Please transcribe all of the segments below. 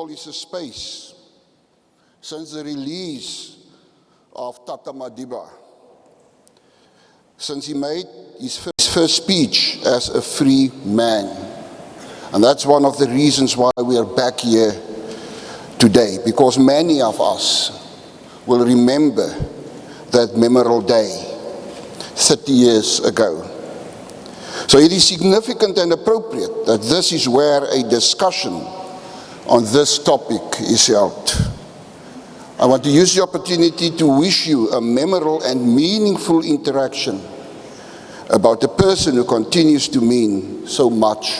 is a space since the release of Tata Madiba, since he made his first speech as a free man. And that's one of the reasons why we are back here today, because many of us will remember that memorable day 30 years ago. So it is significant and appropriate that this is where a discussion on this topic is held. I want to use the opportunity to wish you a memorable and meaningful interaction about a person who continues to mean so much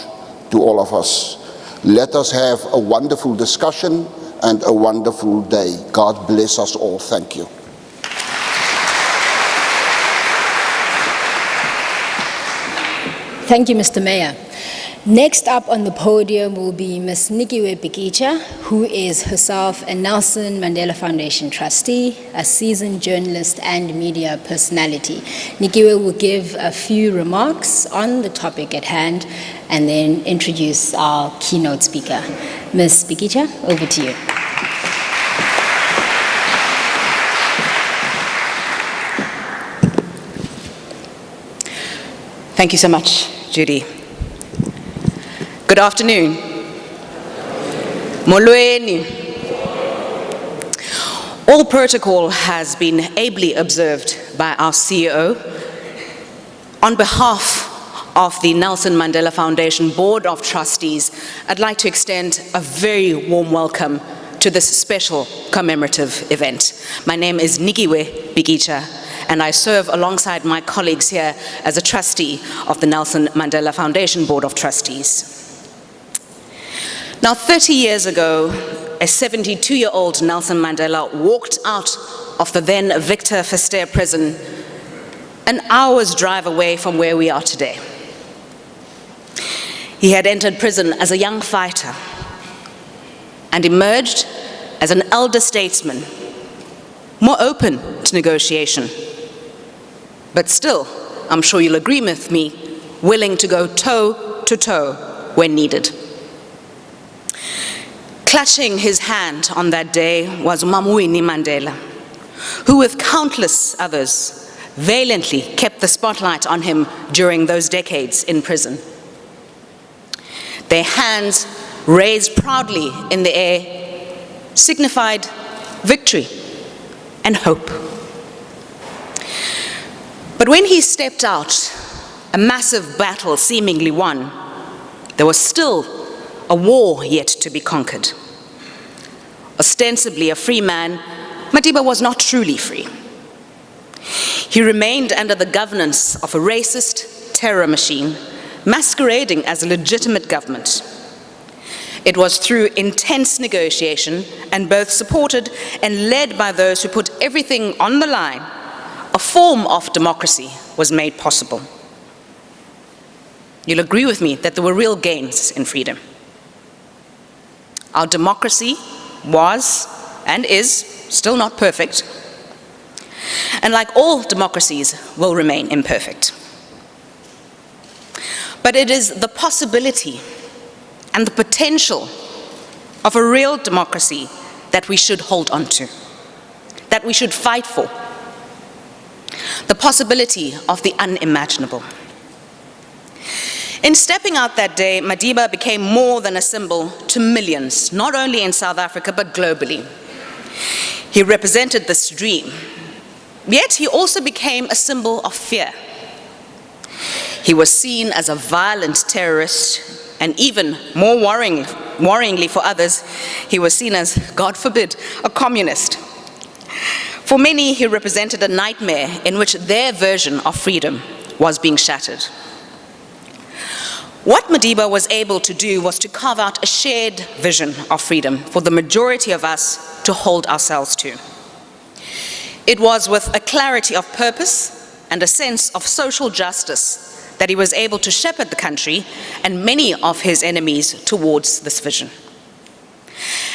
to all of us. Let us have a wonderful discussion and a wonderful day. God bless us all. Thank you. Thank you, Mr. Mayor. Next up on the podium will be Ms. Nikiwe Bikicha, who is herself a Nelson Mandela Foundation trustee, a seasoned journalist and media personality. Nikiwe will give a few remarks on the topic at hand and then introduce our keynote speaker. Ms. Bikicha, over to you. Thank you so much, Judy. Good afternoon. Molweni. All protocol has been ably observed by our CEO. On behalf of the Nelson Mandela Foundation Board of Trustees, I'd like to extend a very warm welcome to this special commemorative event. My name is Nikiwe Bikicha, and I serve alongside my colleagues here as a trustee of the Nelson Mandela Foundation Board of Trustees. Now, 30 years ago, a 72-year-old Nelson Mandela walked out of the then Victor Verster prison an hour's drive away from where we are today. He had entered prison as a young fighter and emerged as an elder statesman, more open to negotiation, but still, I'm sure you'll agree with me, willing to go toe to toe when needed. Clutching his hand on that day was Winnie Mandela, who with countless others valiantly kept the spotlight on him during those decades in prison. Their hands raised proudly in the air signified victory and hope. But when he stepped out, a massive battle seemingly won, there was still a war yet to be conquered. Ostensibly a free man, Madiba was not truly free. He remained under the governance of a racist terror machine, masquerading as a legitimate government. It was through intense negotiation and both supported and led by those who put everything on the line, a form of democracy was made possible. You'll agree with me that there were real gains in freedom. Our democracy was and is still not perfect, and like all democracies, will remain imperfect. But it is the possibility and the potential of a real democracy that we should hold on to, that we should fight for. The possibility of the unimaginable. In stepping out that day, Madiba became more than a symbol to millions, not only in South Africa, but globally. He represented this dream, yet he also became a symbol of fear. He was seen as a violent terrorist, and even more worryingly for others, he was seen as, God forbid, a communist. For many, he represented a nightmare in which their version of freedom was being shattered. What Madiba was able to do was to carve out a shared vision of freedom for the majority of us to hold ourselves to. It was with a clarity of purpose and a sense of social justice that he was able to shepherd the country and many of his enemies towards this vision.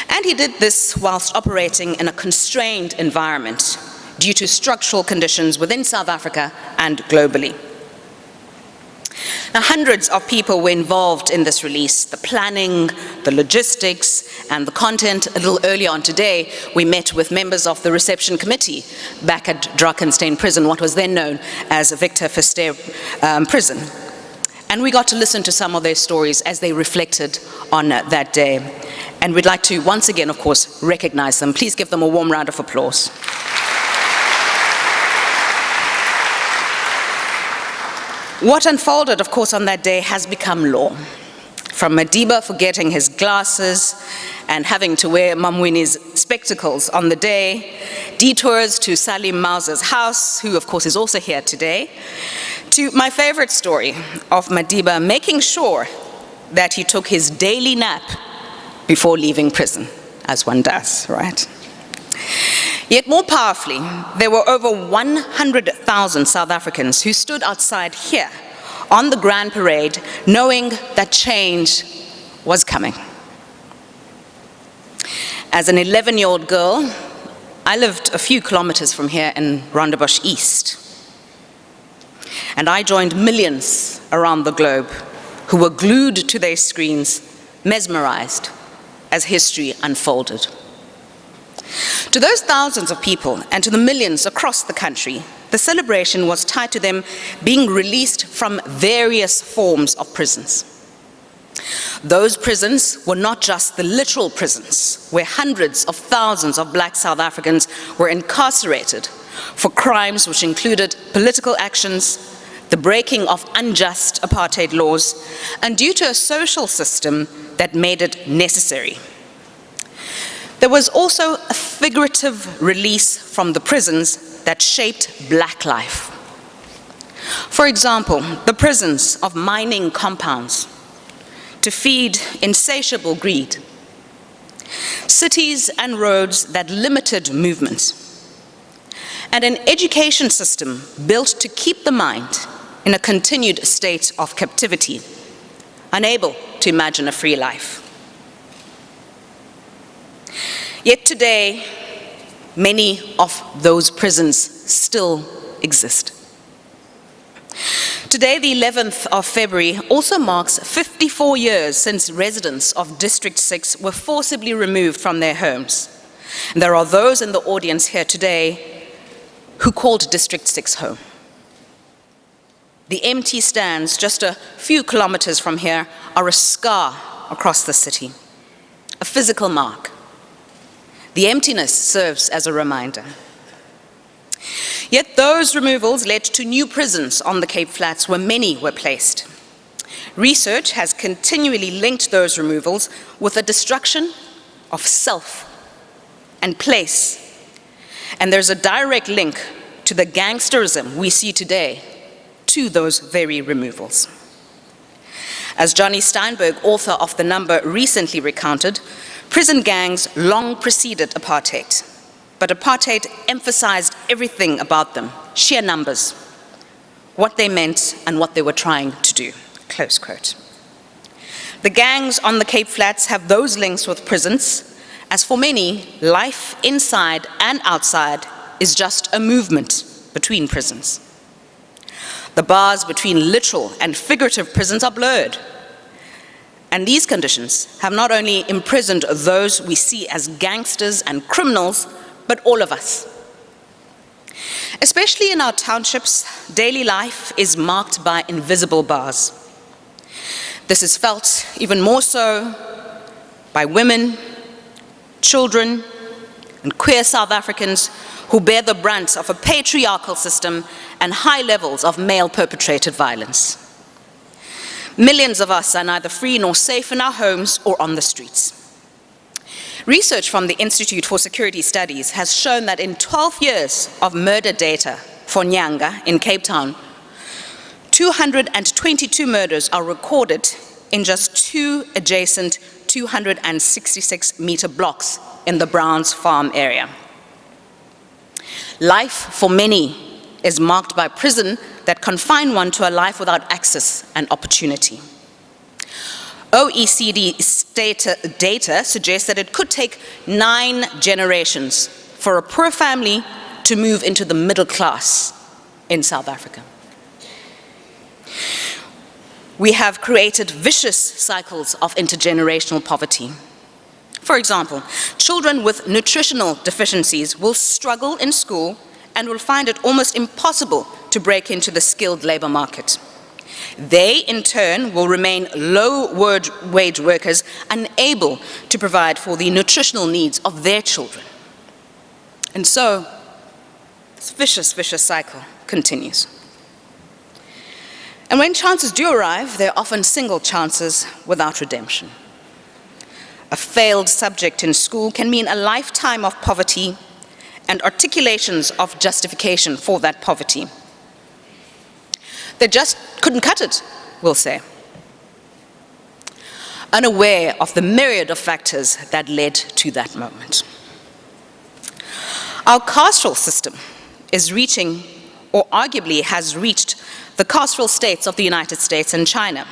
And he did this whilst operating in a constrained environment due to structural conditions within South Africa and globally. Now, hundreds of people were involved in this release, the planning, the logistics, and the content. A little earlier on today, we met with members of the reception committee back at Drakenstein Prison, what was then known as Victor Verster Prison. And we got to listen to some of their stories as they reflected on that day. And we'd like to once again, of course, recognize them. Please give them a warm round of applause. What unfolded, of course, on that day has become law. From Madiba forgetting his glasses and having to wear Mamwini's spectacles on the day, detours to Salim Mauser's house, who of course is also here today, to my favorite story of Madiba making sure that he took his daily nap before leaving prison, as one does, right? Yet more powerfully, there were over 100,000 South Africans who stood outside here on the Grand Parade knowing that change was coming. As an 11-year-old girl, I lived a few kilometers from here in Rondebosch East. And I joined millions around the globe who were glued to their screens, mesmerized as history unfolded. To those thousands of people and to the millions across the country, the celebration was tied to them being released from various forms of prisons. Those prisons were not just the literal prisons, where hundreds of thousands of Black South Africans were incarcerated for crimes which included political actions, the breaking of unjust apartheid laws, and due to a social system that made it necessary. There was also a figurative release from the prisons that shaped Black life. For example, the prisons of mining compounds to feed insatiable greed, cities and roads that limited movement, and an education system built to keep the mind in a continued state of captivity, unable to imagine a free life. Yet today, many of those prisons still exist. Today, the 11th of February, also marks 54 years since residents of District 6 were forcibly removed from their homes. And there are those in the audience here today who called District 6 home. The empty stands just a few kilometers from here are a scar across the city, a physical mark. The emptiness serves as a reminder. Yet those removals led to new prisons on the Cape Flats where many were placed. Research has continually linked those removals with the destruction of self and place. And there's a direct link to the gangsterism we see today to those very removals. As Johnny Steinberg, author of The Number, recently recounted, prison gangs long preceded apartheid, but apartheid emphasized everything about them, sheer numbers, what they meant and what they were trying to do, close quote. The gangs on the Cape Flats have those links with prisons, as for many, life inside and outside is just a movement between prisons. The bars between literal and figurative prisons are blurred. And these conditions have not only imprisoned those we see as gangsters and criminals, but all of us. Especially in our townships, daily life is marked by invisible bars. This is felt even more so by women, children, and queer South Africans who bear the brunt of a patriarchal system and high levels of male-perpetrated violence. Millions of us are neither free nor safe in our homes or on the streets. Research from the Institute for Security Studies has shown that in 12 years of murder data for Nyanga in Cape Town, 222 murders are recorded in just 2 adjacent 266-meter blocks in the Browns Farm area. Life for many is marked by prison that confine one to a life without access and opportunity. OECD data suggests that it could take 9 generations for a poor family to move into the middle class in South Africa. we have created vicious cycles of intergenerational poverty. For example, children with nutritional deficiencies will struggle in school and will find it almost impossible to break into the skilled labor market. They, in turn, will remain low-wage workers, unable to provide for the nutritional needs of their children. And so, this vicious cycle continues. And when chances do arrive, they're often single chances without redemption. A failed subject in school can mean a lifetime of poverty and articulations of justification for that poverty. They just couldn't cut it, we'll say, unaware of the myriad of factors that led to that moment. Our carceral system is reaching, or arguably has reached, the carceral states of the United States and China.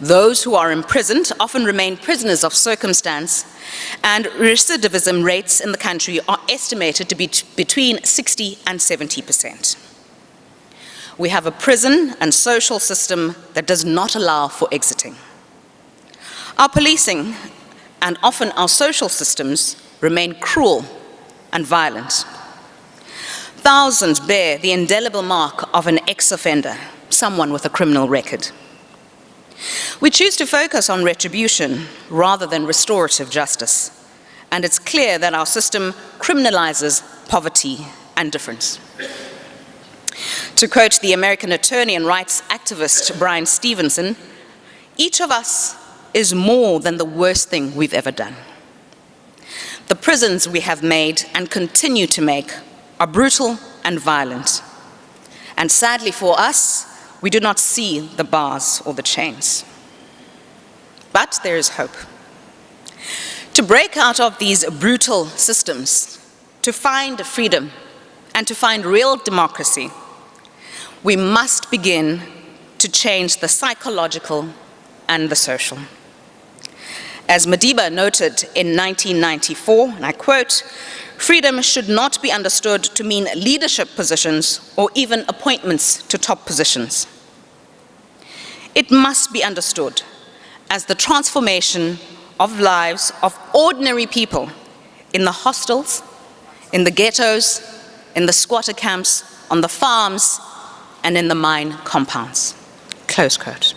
Those who are imprisoned often remain prisoners of circumstance, and recidivism rates in the country are estimated to be between 60% and 70%. We have a prison and social system that does not allow for exiting. Our policing and often our social systems remain cruel and violent. Thousands bear the indelible mark of an ex-offender, someone with a criminal record. We choose to focus on retribution rather than restorative justice, and it's clear that our system criminalizes poverty and difference. To quote the American attorney and rights activist Brian Stevenson, each of us is more than the worst thing we've ever done. The prisons we have made and continue to make are brutal and violent. And sadly for us, we do not see the bars or the chains. But there is hope. To break out of these brutal systems, to find freedom, and to find real democracy, we must begin to change the psychological and the social. As Madiba noted in 1994, and I quote, "Freedom should not be understood to mean leadership positions or even appointments to top positions. It must be understood as the transformation of lives of ordinary people in the hostels, in the ghettos, in the squatter camps, on the farms, and in the mine compounds." Close quote.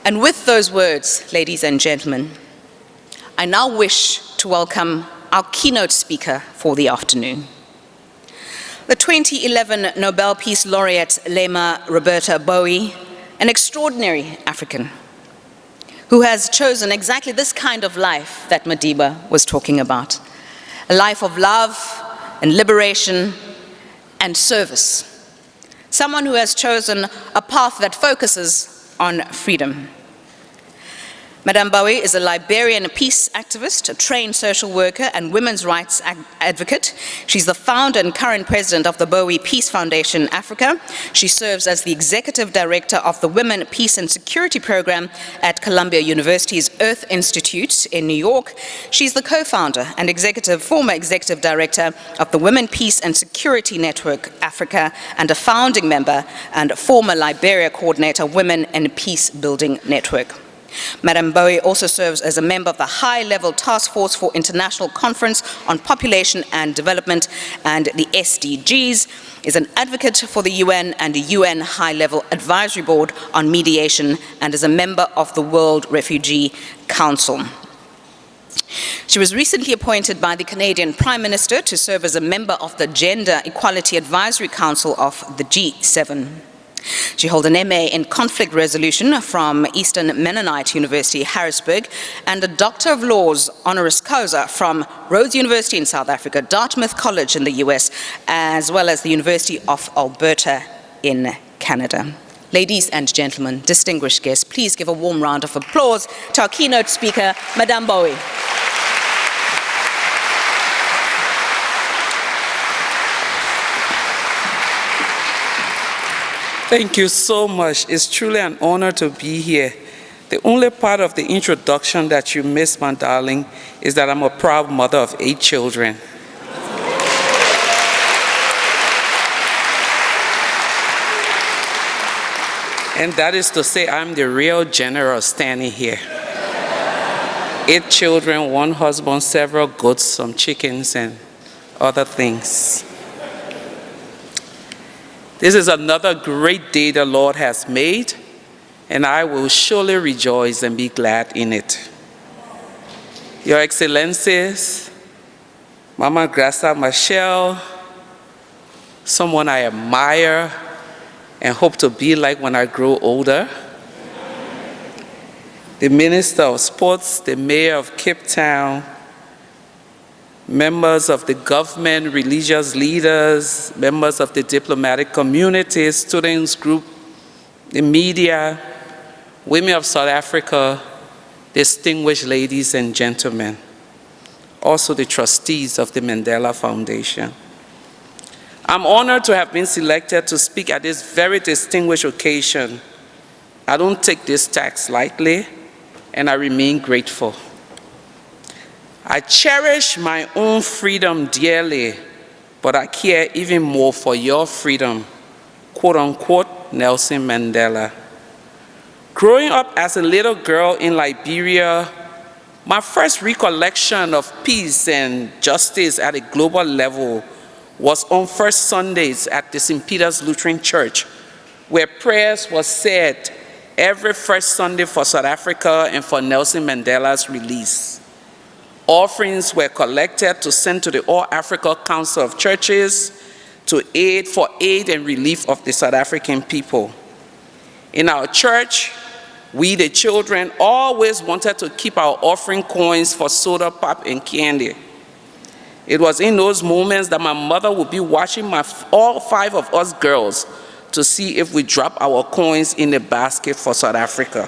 And with those words, ladies and gentlemen, I now wish to welcome our keynote speaker for the afternoon. The 2011 Nobel Peace Laureate Lema Roberta Bowie, an extraordinary African who has chosen exactly this kind of life that Madiba was talking about, a life of love and liberation and service. Someone who has chosen a path that focuses on freedom. Madame Bowie is a Liberian peace activist, a trained social worker, and women's rights advocate. She's the founder and current president of the Bowie Peace Foundation Africa. She serves as the executive director of the Women, Peace and Security Program at Columbia University's Earth Institute in New York. She's the co-founder and former executive director of the Women, Peace and Security Network Africa, and a founding member and former Liberia coordinator, Women and Peace Building Network. Madame Bowie also serves as a member of the High-Level Task Force for International Conference on Population and Development and the SDGs, is an advocate for the UN and the UN High-Level Advisory Board on Mediation, and is a member of the World Refugee Council. She was recently appointed by the Canadian Prime Minister to serve as a member of the Gender Equality Advisory Council of the G7. She holds an MA in Conflict Resolution from Eastern Mennonite University, Harrisburg, and a Doctor of Laws honoris causa from Rhodes University in South Africa, Dartmouth College in the US, as well as the University of Alberta in Canada. Ladies and gentlemen, distinguished guests, please give a warm round of applause to our keynote speaker, Madame Bowie. Thank you so much. It's truly an honor to be here. The only part of the introduction that you missed, my darling, is that I'm a proud mother of 8 children. And that is to say, I'm the real general standing here. 8 children, 1 husband, several goats, some chickens, and other things. This is another great day the Lord has made, and I will surely rejoice and be glad in it. Your Excellencies, Mama Graça Machel, someone I admire and hope to be like when I grow older, the Minister of Sports, the Mayor of Cape Town, members of the government, religious leaders, members of the diplomatic community, students group, the media, women of South Africa, distinguished ladies and gentlemen, also the trustees of the Mandela Foundation. I'm honored to have been selected to speak at this very distinguished occasion. I don't take this task lightly, and I remain grateful. I cherish my own freedom dearly, but I care even more for your freedom, quote unquote, Nelson Mandela. Growing up as a little girl in Liberia, my first recollection of peace and justice at a global level was on first Sundays at the St. Peter's Lutheran Church, where prayers were said every first Sunday for South Africa and for Nelson Mandela's release. Offerings were collected to send to the All Africa Council of Churches for aid and relief of the South African people. In our church, we, the children, always wanted to keep our offering coins for soda pop and candy. It was in those moments that my mother would be watching all 5 of us girls to see if we drop our coins in the basket for South Africa.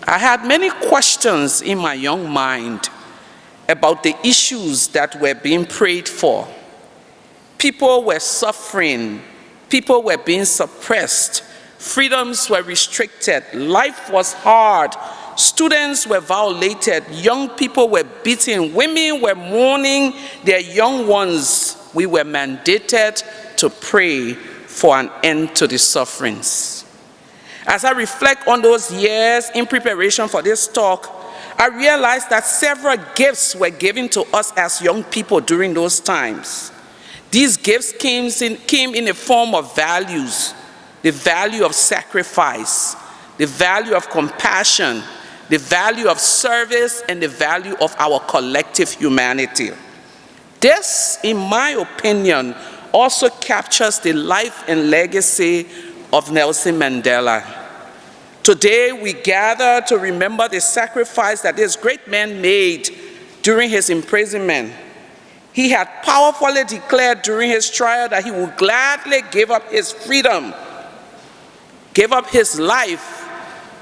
I had many questions in my young mind about the issues that were being prayed for. People were suffering, people were being suppressed, freedoms were restricted, life was hard, students were violated, young people were beaten, women were mourning their young ones. We were mandated to pray for an end to the sufferings. As I reflect on those years in preparation for this talk, I realized that several gifts were given to us as young people during those times. These gifts came in the form of values, the value of sacrifice, the value of compassion, the value of service, and the value of our collective humanity. This, in my opinion, also captures the life and legacy of Nelson Mandela. Today, we gather to remember the sacrifice that this great man made during his imprisonment. He had powerfully declared during his trial that he would gladly give up his freedom, give up his life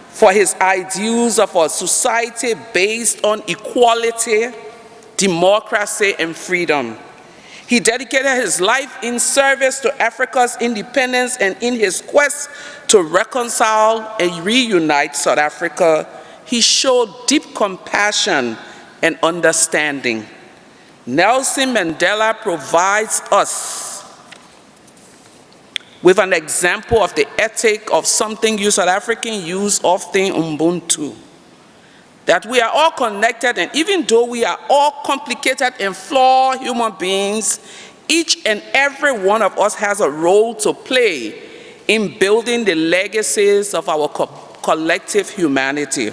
for his ideals of a society based on equality, democracy, and freedom. He dedicated his life in service to Africa's independence and in his quest to reconcile and reunite South Africa. He showed deep compassion and understanding. Nelson Mandela provides us with an example of the ethic of something you South Africans use often, Ubuntu. That we are all connected, and even though we are all complicated and flawed human beings, each and every one of us has a role to play in building the legacies of our collective humanity.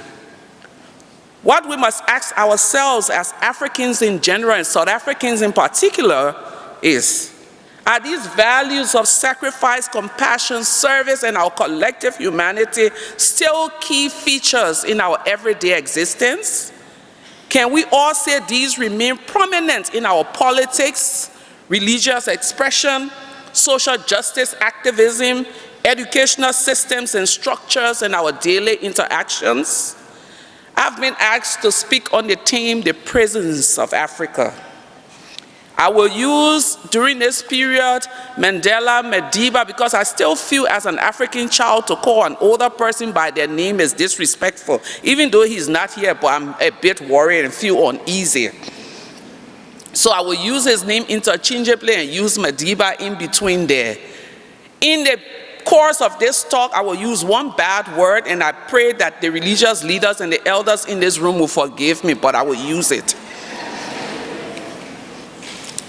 What we must ask ourselves as Africans in general and South Africans in particular is, are these values of sacrifice, compassion, service, and our collective humanity still key features in our everyday existence? Can we all say these remain prominent in our politics, religious expression, social justice activism, educational systems and structures, and our daily interactions? I've been asked to speak on the theme, the prisons of Africa. I will use, during this period, Mandela, Madiba, because I still feel as an African child to call an older person by their name is disrespectful. Even though he's not here, but I'm a bit worried and feel uneasy. So I will use his name interchangeably and use Madiba in between there. In the course of this talk, I will use one bad word, and I pray that the religious leaders and the elders in this room will forgive me, but I will use it.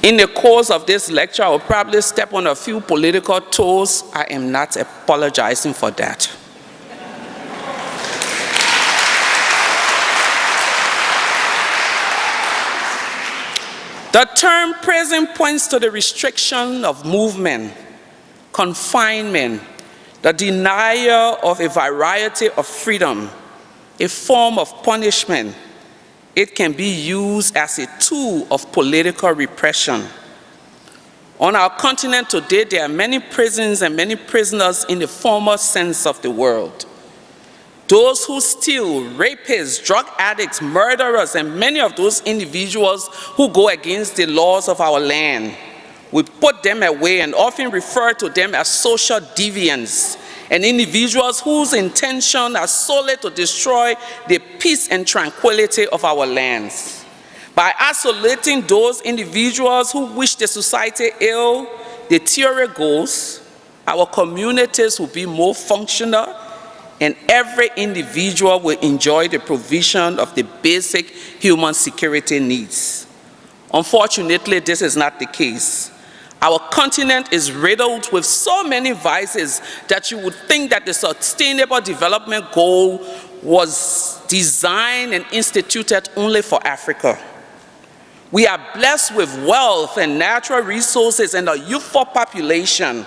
In the course of this lecture, I will probably step on a few political toes. I am not apologizing for that. The term prison points to the restriction of movement, confinement, the denial of a variety of freedom, a form of punishment. It can be used as a tool of political repression. On our continent today, there are many prisons and many prisoners in the former sense of the word. Those who steal, rapists, drug addicts, murderers, and many of those individuals who go against the laws of our land. We put them away and often refer to them as social deviants and individuals whose intention are solely to destroy the peace and tranquility of our lands. By isolating those individuals who wish the society ill, the theory goes, our communities will be more functional and every individual will enjoy the provision of the basic human security needs. Unfortunately, this is not the case. Our continent is riddled with so many vices that you would think that the Sustainable Development Goal was designed and instituted only for Africa. We are blessed with wealth and natural resources and a youthful population,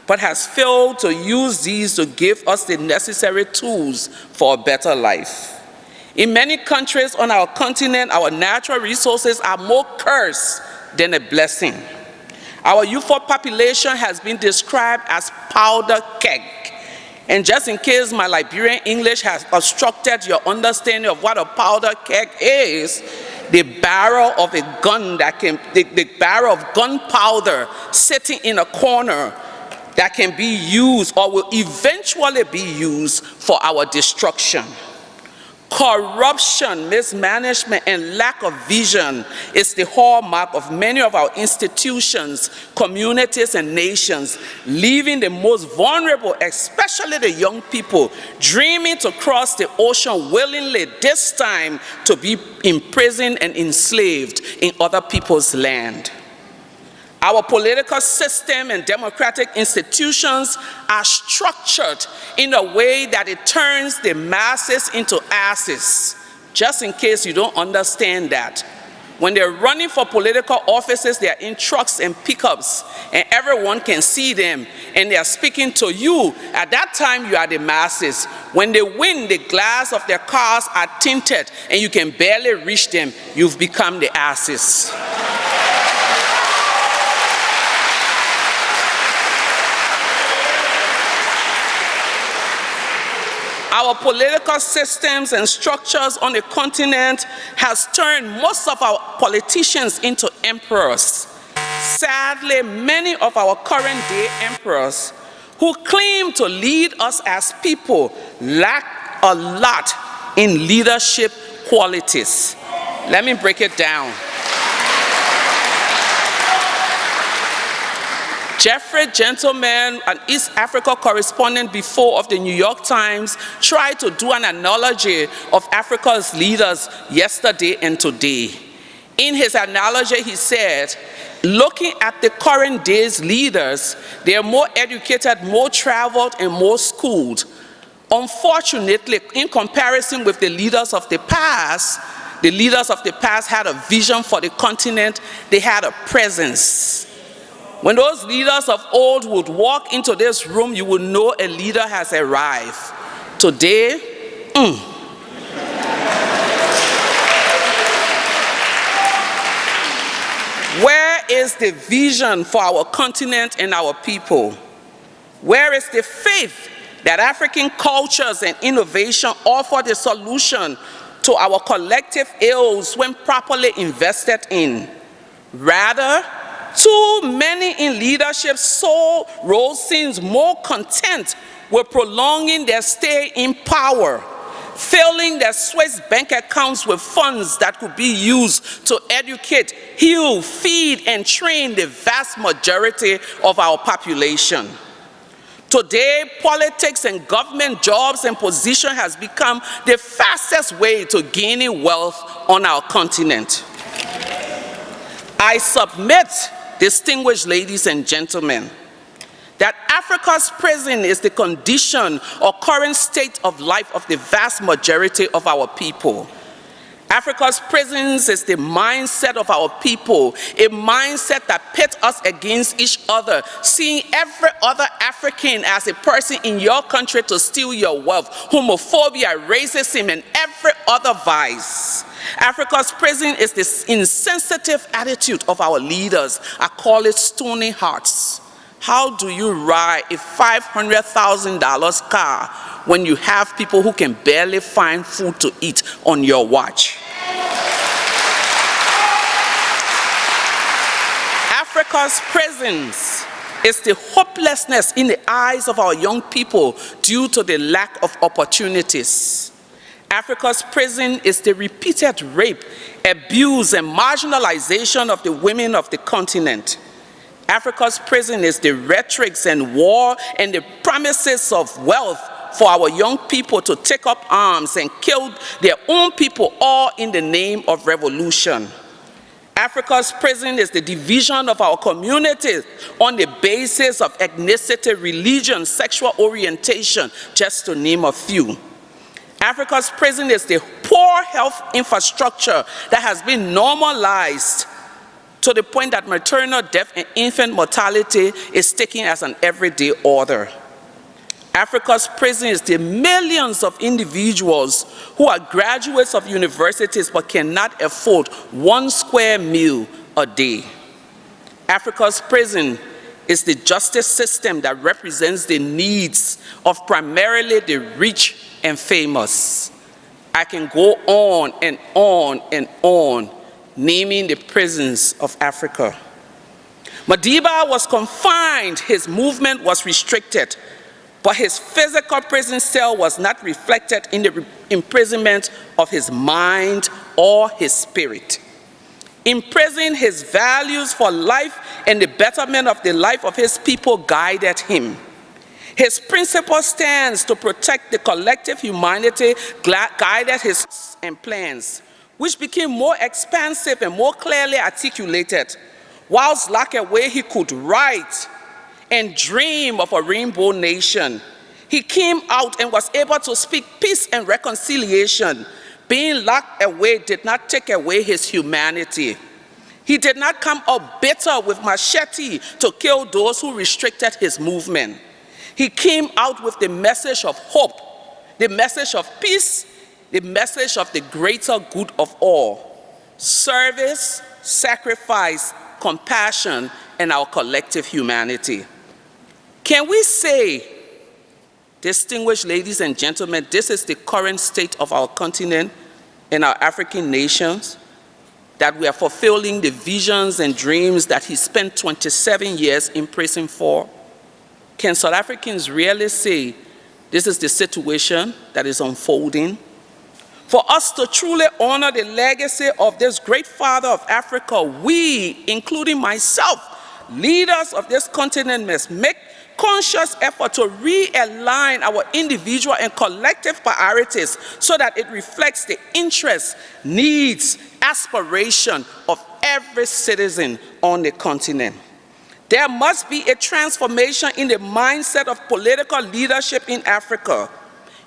but has failed to use these to give us the necessary tools for a better life. In many countries on our continent, our natural resources are more cursed than a blessing. Our youthful population has been described as powder keg. And just in case my Liberian English has obstructed your understanding of what a powder keg is, the barrel of a gun the barrel of gunpowder sitting in a corner that can be used or will eventually be used for our destruction. Corruption, mismanagement, and lack of vision is the hallmark of many of our institutions, communities, and nations, leaving the most vulnerable, especially the young people, dreaming to cross the ocean willingly, this time to be imprisoned and enslaved in other people's land. Our political system and democratic institutions are structured in a way that it turns the masses into asses. Just in case you don't understand that. When they're running for political offices, they're in trucks and pickups, and everyone can see them, and they're speaking to you. At that time, you are the masses. When they win, the glass of their cars are tinted, and you can barely reach them. You've become the asses. Our political systems and structures on the continent has turned most of our politicians into emperors. Sadly, many of our current day emperors who claim to lead us as people lack a lot in leadership qualities. Let me break it down. Jeffrey Gentleman, an East Africa correspondent before of the New York Times, tried to do an analogy of Africa's leaders yesterday and today. In his analogy, he said, looking at the current day's leaders, they are more educated, more traveled, and more schooled. Unfortunately, in comparison with the leaders of the past had a vision for the continent, they had a presence. When those leaders of old would walk into this room, you would know a leader has arrived. Today, Where is the vision for our continent and our people? Where is the faith that African cultures and innovation offer the solution to our collective ills when properly invested in? Rather, too many in leadership role seems more content with prolonging their stay in power, filling their Swiss bank accounts with funds that could be used to educate, heal, feed, and train the vast majority of our population. Today, politics and government jobs and position has become the fastest way to gaining wealth on our continent. I submit, distinguished ladies and gentlemen, that Africa's prison is the condition or current state of life of the vast majority of our people. Africa's prisons is the mindset of our people, a mindset that pits us against each other, seeing every other African as a person in your country to steal your wealth, homophobia, racism, and every other vice. Africa's prison is this insensitive attitude of our leaders. I call it stony hearts. How do you ride a $500,000 car when you have people who can barely find food to eat on your watch? Africa's prisons is the hopelessness in the eyes of our young people due to the lack of opportunities. Africa's prison is the repeated rape, abuse, and marginalization of the women of the continent. Africa's prison is the rhetorics and war and the promises of wealth for our young people to take up arms and kill their own people, all in the name of revolution. Africa's prison is the division of our communities on the basis of ethnicity, religion, sexual orientation, just to name a few. Africa's prison is the poor health infrastructure that has been normalized to the point that maternal death and infant mortality is taken as an everyday order. Africa's prison is the millions of individuals who are graduates of universities but cannot afford 1 square meal a day. Africa's prison is the justice system that represents the needs of primarily the rich and famous. I can go on and on and on, naming the prisons of Africa. Madiba was confined, his movement was restricted, but his physical prison cell was not reflected in the imprisonment of his mind or his spirit. In prison, his values for life and the betterment of the life of his people guided him. His principal stance to protect the collective humanity guided his and plans, which became more expansive and more clearly articulated. Whilst locked away, he could write and dream of a rainbow nation. He came out and was able to speak peace and reconciliation. Being locked away did not take away his humanity. He did not come out bitter with machete to kill those who restricted his movement. He came out with the message of hope, the message of peace, the message of the greater good of all: service, sacrifice, compassion, and our collective humanity. Can we say, distinguished ladies and gentlemen, this is the current state of our continent and our African nations, that we are fulfilling the visions and dreams that he spent 27 years in prison for? Can South Africans really say this is the situation that is unfolding? For us to truly honor the legacy of this great father of Africa, we, including myself, leaders of this continent, must make conscious effort to realign our individual and collective priorities so that it reflects the interests, needs, aspiration of every citizen on the continent. There must be a transformation in the mindset of political leadership in Africa.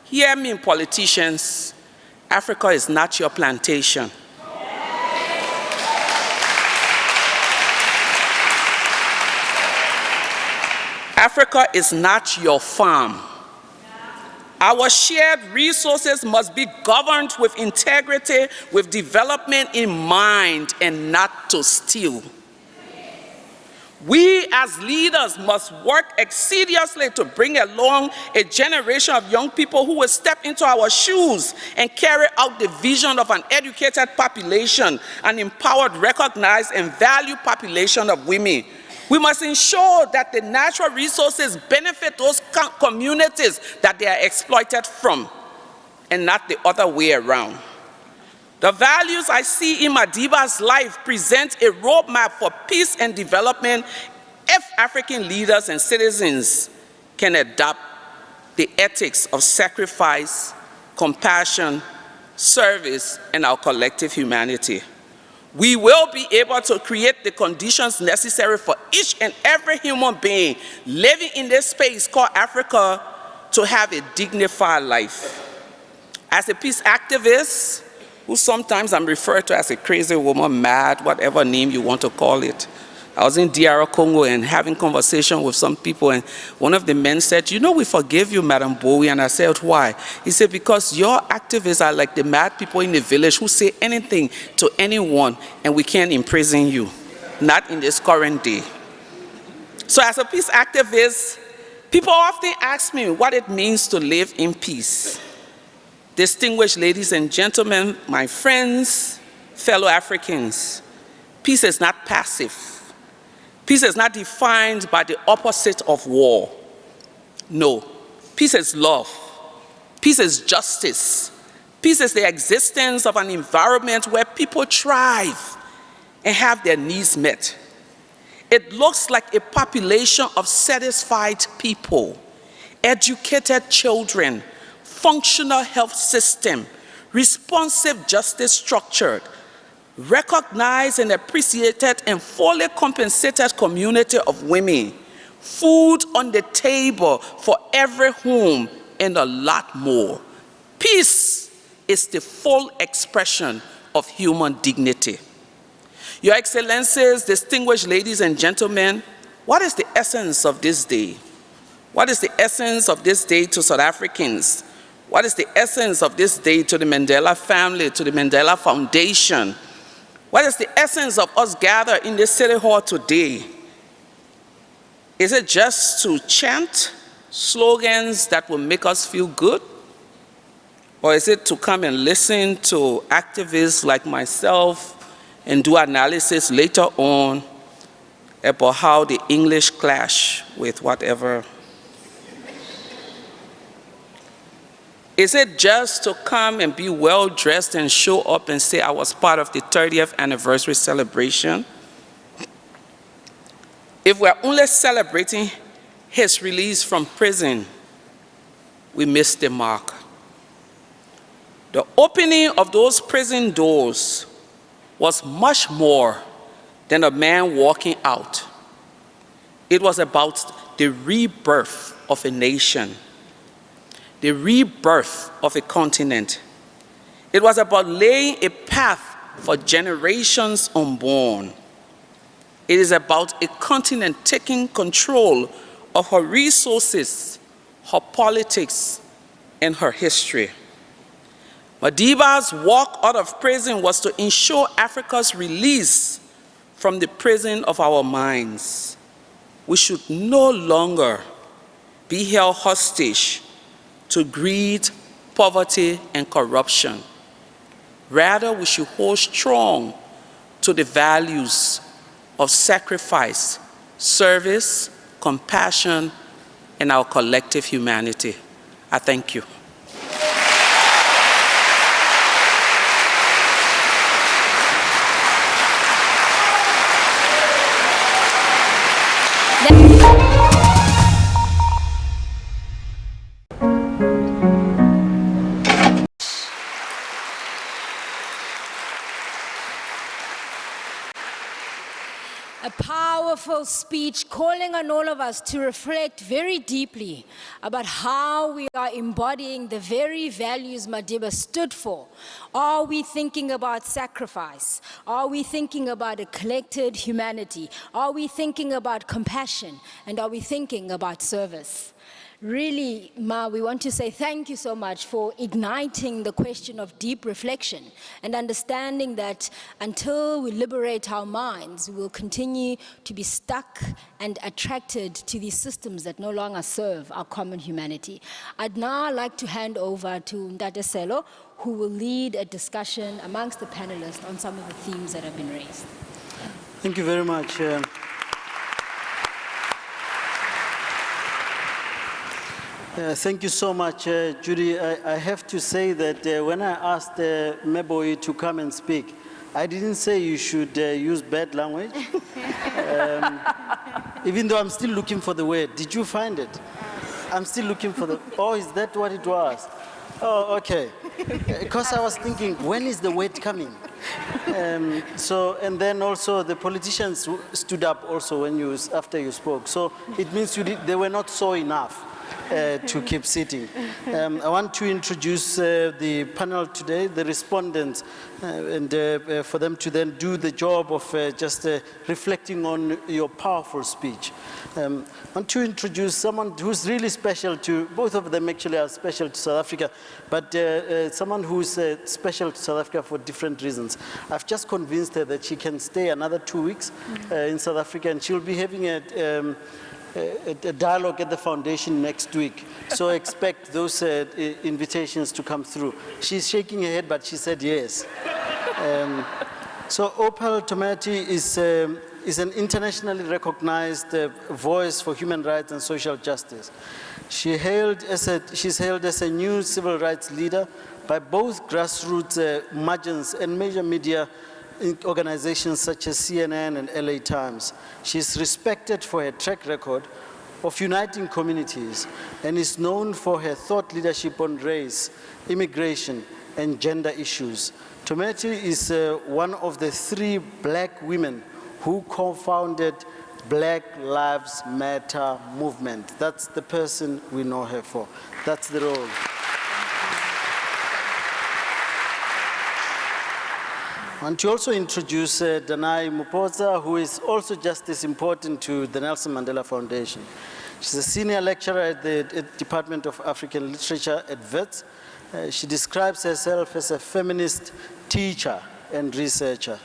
Hear me, politicians. Africa is not your plantation. Africa is not your farm. Our shared resources must be governed with integrity, with development in mind, and not to steal. We as leaders must work assiduously to bring along a generation of young people who will step into our shoes and carry out the vision of an educated population, an empowered, recognized, and valued population of women. We must ensure that the natural resources benefit those communities that they are exploited from, and not the other way around. The values I see in Madiba's life present a roadmap for peace and development if African leaders and citizens can adopt the ethics of sacrifice, compassion, service, and our collective humanity. We will be able to create the conditions necessary for each and every human being living in this space called Africa to have a dignified life. As a peace activist, who sometimes I'm referred to as a crazy woman, mad, whatever name you want to call it, I was in DR Congo and having conversation with some people, and one of the men said, "You know, we forgive you, Madam Bowie." And I said, "Why?" He said, "Because your activists are like the mad people in the village who say anything to anyone, and we can't imprison you. Not in this current day." So as a peace activist, people often ask me what it means to live in peace. Distinguished ladies and gentlemen, my friends, fellow Africans, peace is not passive. Peace is not defined by the opposite of war. No, peace is love. Peace is justice. Peace is the existence of an environment where people thrive and have their needs met. It looks like a population of satisfied people, educated children, functional health system, responsive justice structure, recognized and appreciated and fully compensated community of women, food on the table for every home, and a lot more. Peace is the full expression of human dignity. Your Excellencies, distinguished ladies and gentlemen, what is the essence of this day? What is the essence of this day to South Africans? What is the essence of this day to the Mandela family, to the Mandela Foundation? What is the essence of us gathered in this city hall today? Is it just to chant slogans that will make us feel good? Or is it to come and listen to activists like myself and do analysis later on about how the English clash with whatever? Is it just to come and be well-dressed and show up and say, I was part of the 30th anniversary celebration? If we're only celebrating his release from prison, we missed the mark. The opening of those prison doors was much more than a man walking out. It was about the rebirth of a nation, the rebirth of a continent. It was about laying a path for generations unborn. It is about a continent taking control of her resources, her politics, and her history. Madiba's walk out of prison was to ensure Africa's release from the prison of our minds. We should no longer be held hostage to greed, poverty, and corruption. Rather, we should hold strong to the values of sacrifice, service, compassion, and our collective humanity. I thank you. A powerful speech calling on all of us to reflect very deeply about how we are embodying the very values Madiba stood for. Are we thinking about sacrifice? Are we thinking about a collected humanity? Are we thinking about compassion? And are we thinking about service? Really, Ma, we want to say thank you so much for igniting the question of deep reflection and understanding that until we liberate our minds, we will continue to be stuck and attracted to these systems that no longer serve our common humanity. I'd now like to hand over to Ndate Selo, who will lead a discussion amongst the panelists on some of the themes that have been raised. Thank you very much. Thank you so much, Judy. I have to say that when I asked Meboy to come and speak, I didn't say you should use bad language. Even though I'm still looking for the word. Did you find it? I'm still looking for the, oh, is that what it was? Oh, okay. Because I was thinking, when is the weight coming? And then also the politicians stood up also after you spoke. So it means they were not so enough to keep sitting. I want to introduce the panel today, the respondents, and for them to then do the job of just reflecting on your powerful speech. I want to introduce someone who's really special to, both of them actually are special to South Africa, but someone who's special to South Africa for different reasons. I've just convinced her that she can stay another 2 weeks in South Africa, and she'll be having a dialogue at the foundation next week. So expect those invitations to come through. She's shaking her head, but she said yes. So Opal Tometi is an internationally recognized voice for human rights and social justice. She's hailed as a new civil rights leader by both grassroots margins and major media organizations such as CNN and LA Times. She's respected for her track record of uniting communities and is known for her thought leadership on race, immigration, and gender issues. Tometi is one of the 3 black women who co-founded Black Lives Matter movement. That's the person we know her for. That's the role. I want to also introduce Danai Mupoza, who is also just as important to the Nelson Mandela Foundation. She's a senior lecturer at the Department of African Literature at Wits. She describes herself as a feminist teacher and researcher.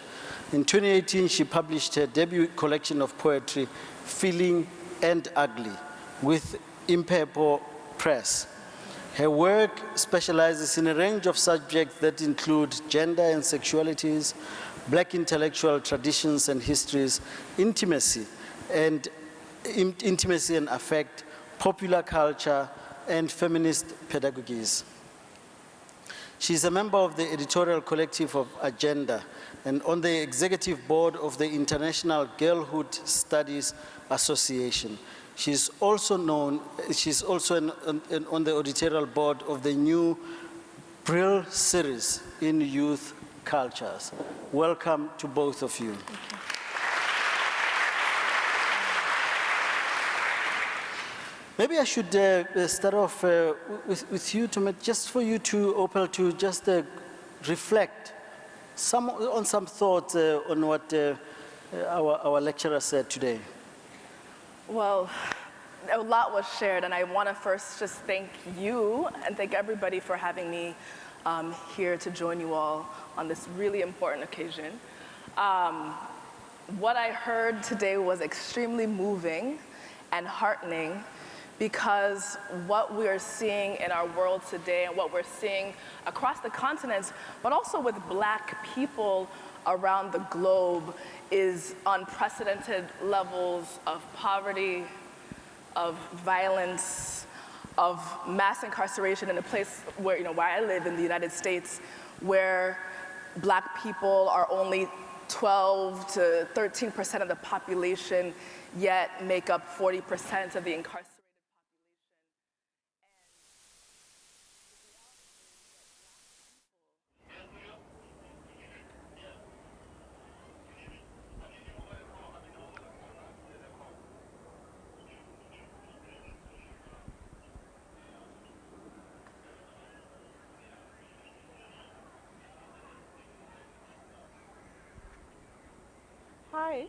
In 2018, she published her debut collection of poetry, Feeling and Ugly, with Impepo Press. Her work specializes in a range of subjects that include gender and sexualities, black intellectual traditions and histories, intimacy and affect, popular culture, and feminist pedagogies. She's a member of the editorial collective of Agenda and on the executive board of the International Girlhood Studies Association. She's also on the editorial board of the new Brill series in youth cultures. Welcome to both of you. Maybe I should start off with you, Tomet, just for you to, Opal, to just reflect on some thoughts on what our lecturer said today. Well, a lot was shared, and I want to first just thank you and thank everybody for having me here to join you all on this really important occasion. What I heard today was extremely moving and heartening, because what we are seeing in our world today and what we're seeing across the continents, but also with Black people around the globe, is unprecedented levels of poverty, of violence, of mass incarceration in a place where, where I live in the United States, where Black people are only 12 to 13% of the population, yet make up 40% of the incarcerated. Hi.